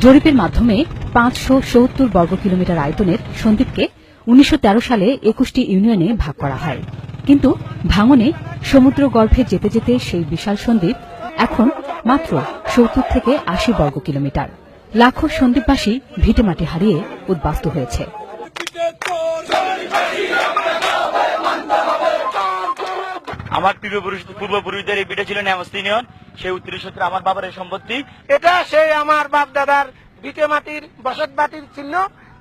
জরিপের মাধ্যমে 570 বর্গ কিলোমিটার আয়তনের সন্দ্বীপকে 1913 সালে 21টি ইউনিয়নে ভাগ করা হয়। কিন্তু ভাঙনে সমুদ্র গর্ভে যেতে যেতে সেই বিশাল সন্দ্বীপ এখন মাত্র 70 থেকে 80 বর্গ কিলোমিটার। লাখো সন্দ্বীপবাসী ভিটেমাটি হারিয়ে উদ্বাস্তু হয়েছে। আমার পূর্বপুরুষদের এই ভিটে ছিল নেমস্তি ইউনিয়ন, সেই 39 আমার বাবার এই সম্পত্তি। এটা সেই আমার বাপ দাদার ভিটে মাটির বসত বাটির চিহ্ন,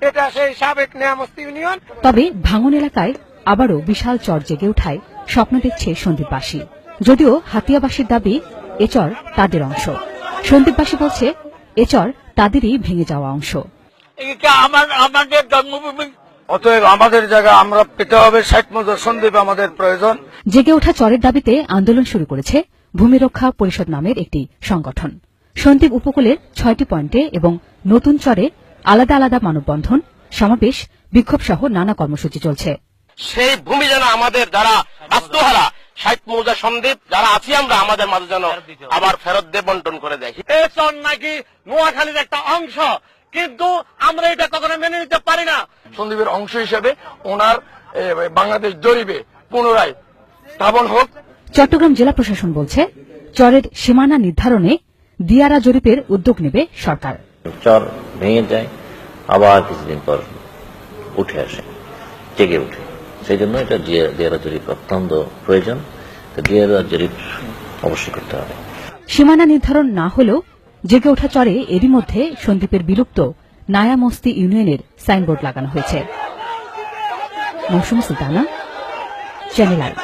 এটা সেই সাবেক নেমস্তি ইউনিয়ন। তবে ভাঙন এলাকায় আবারও বিশাল চর জেগে ওঠায় স্বপ্ন দেখছে সন্দ্বীপবাসী। যদিও হাতিয়াবাসীর দাবি এ চর তাদের অংশ। সন্দ্বীপবাসী বলছে এ চর তাদেরই ভেঙে যাওয়া অংশ। আমাদের জন্মভূমি, অতএব আমাদের জায়গা আমরা পেতে হবে। 60 মজুর সন্দ্বীপ আমাদের প্রয়োজন। জেগে ওঠা চরের দাবিতে আন্দোলন শুরু করেছে ভূমি রক্ষা পরিষদ নামের একটি সংগঠন। সন্দ্বীপ উপকূলের 6টি পয়েন্টে এবং নতুন চরে আলাদা আলাদা মানববন্ধন, সমাবেশ, বিক্ষোভ সহ নানা কর্মসূচি চলছে। সেই ভূমি যেন আমাদের যারা বাস্তুহারা 60 মৌজা সন্দ্বীপ যারা আছি আমরা, আমাদের মাঝে যেন আবার ফেরত দিয়ে বন্টন করে দেয়। এই চর নাকি নোয়াখালীর একটা অংশ, কিন্তু আমরা এটা কখনো মেনে নিতে পারি না। সন্দ্বীপের অংশ হিসেবে ওনার বাংলাদেশ জরিপে পুনরায় স্থাপন হোক। চট্টগ্রাম জেলা প্রশাসন বলছে চরের সীমানা নির্ধারণে দিয়ারা জরিপের উদ্যোগ নেবে সরকার। চর ভেঙে যায়, আবার কিছুদিন পর উঠে আসে, জেগে উঠে। সেই জন্য এটা দিয়ারা জরিপ অত্যন্ত প্রয়োজন। দিয়ারা জরিপ অবশ্যই করতে হবে। সীমানা নির্ধারণ না হলেও জেগে ওঠা চরে এরই মধ্যে সন্দ্বীপের বিলুপ্ত নায়ামস্তি ইউনিয়নের সাইনবোর্ড লাগানো হয়েছে। মৌসুম সুলতানা, চ্যানেল আই।